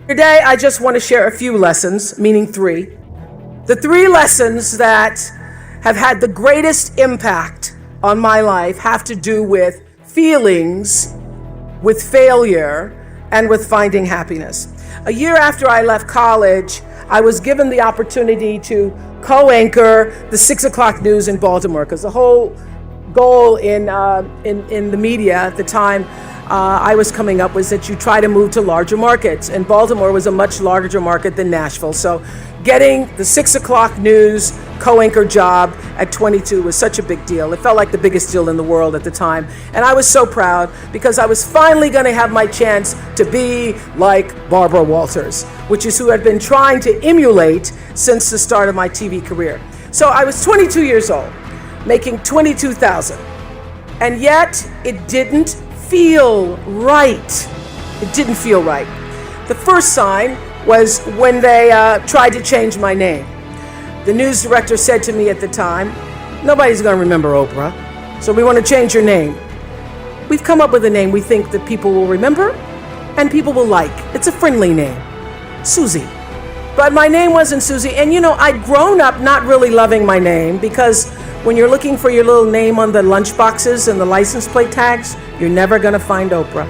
Today, I just want to share a few lessons, meaning three. The three lessons that have had the greatest impact on my life have to do with feelings, with failure, and with finding happiness. A year after I left college, I was given the opportunity to co-anchor the 6 o'clock news in Baltimore, because the whole goal in the media at the time I was coming up was that you try to move to larger markets, and Baltimore was a much larger market than Nashville. So getting the 6 o'clock news co-anchor job at 22 was such a big deal. It felt like the biggest deal in the world at the time. And I was so proud because I was finally going to have my chance to be like Barbara Walters, which is who I've been trying to emulate since the start of my TV career. So I was 22 years old, making $22,000. And yet it didn't feel right. It didn't feel right. The first sign was when they tried to change my name. The news director said to me at the time, "Nobody's going to remember Oprah, so we want to change your name. We've come up with a name we think that people will remember and people will like. It's a friendly name, Susie." But my name wasn't Susie. And I'd grown up not really loving my name, because when you're looking for your little name on the lunch boxes and the license plate tags, you're never going to find Oprah.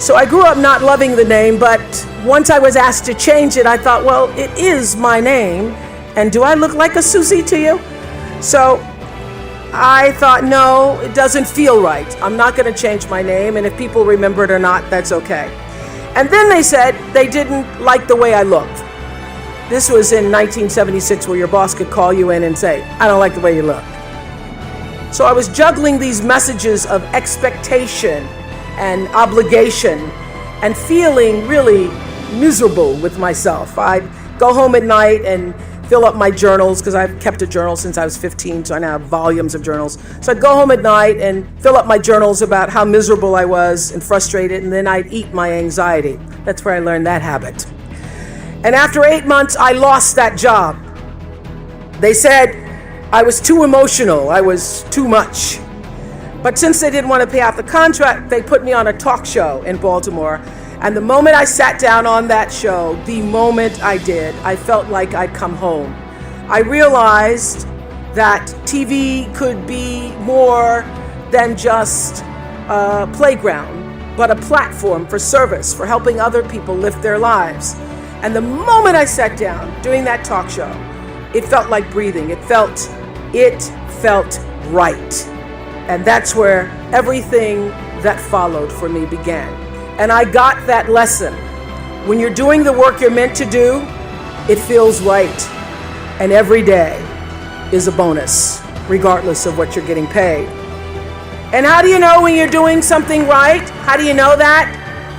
So I grew up not loving the name, but once I was asked to change it, I thought, well, it is my name, and do I look like a Susie to you? So I thought, no, it doesn't feel right. I'm not going to change my name, and if people remember it or not, that's okay. And then they said they didn't like the way I looked. This was in 1976, where your boss could call you in and say, "I don't like the way you look." So I was juggling these messages of expectation and obligation and feeling really miserable with myself. I'd go home at night and fill up my journals, because I've kept a journal since I was 15, so I now have volumes of journals. So I'd go home at night and fill up my journals about how miserable I was and frustrated, and then I'd eat my anxiety. That's where I learned that habit. And after 8 months, I lost that job. They said I was too emotional, I was too much. But since they didn't want to pay out the contract, they put me on a talk show in Baltimore. And the moment I sat down on that show, the moment I did, I felt like I'd come home. I realized that TV could be more than just a playground, but a platform for service, for helping other people lift their lives. And the moment I sat down doing that talk show, it felt like breathing. It felt right. And that's where everything that followed for me began. And I got that lesson. When you're doing the work you're meant to do, it feels right. And every day is a bonus, regardless of what you're getting paid. And how do you know when you're doing something right? How do you know that?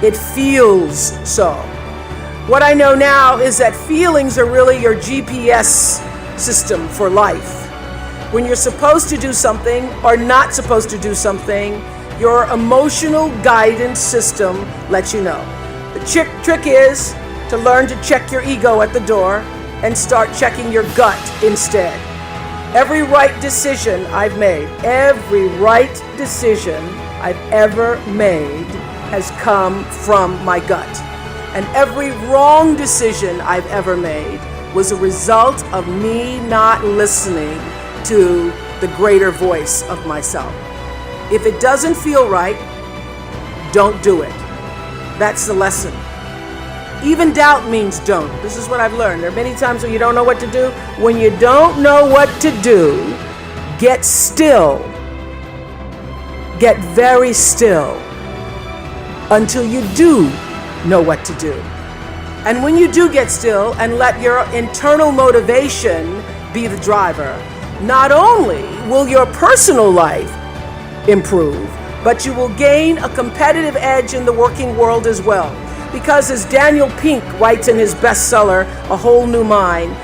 It feels so. What I know now is that feelings are really your GPS system for life. When you're supposed to do something or not supposed to do something, your emotional guidance system lets you know. The trick is to learn to check your ego at the door and start checking your gut instead. Every right decision I've made, every right decision I've ever made has come from my gut. And every wrong decision I've ever made was a result of me not listening to the greater voice of myself. If it doesn't feel right, don't do it. That's the lesson. Even doubt means don't. This is what I've learned. There are many times when you don't know what to do. When you don't know what to do, get still. Get very still until you do know what to do. And when you do get still and let your internal motivation be the driver, not only will your personal life improve, but you will gain a competitive edge in the working world as well. Because as Daniel Pink writes in his bestseller, A Whole New Mind,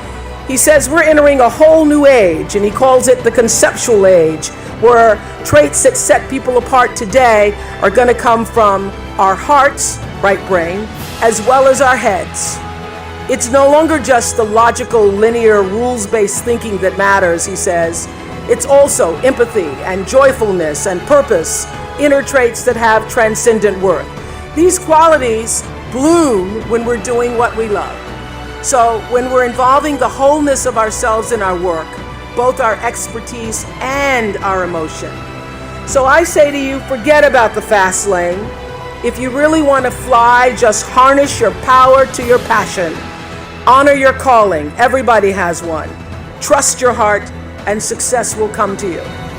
he says we're entering a whole new age, and he calls it the conceptual age, where traits that set people apart today are going to come from our hearts, right brain, as well as our heads. It's no longer just the logical, linear, rules-based thinking that matters, he says. It's also empathy and joyfulness and purpose, inner traits that have transcendent worth. These qualities bloom when we're doing what we love. So when we're involving the wholeness of ourselves in our work, both our expertise and our emotion. So I say to you, forget about the fast lane. If you really want to fly, just harness your power to your passion. Honor your calling. Everybody has one. Trust your heart, and success will come to you.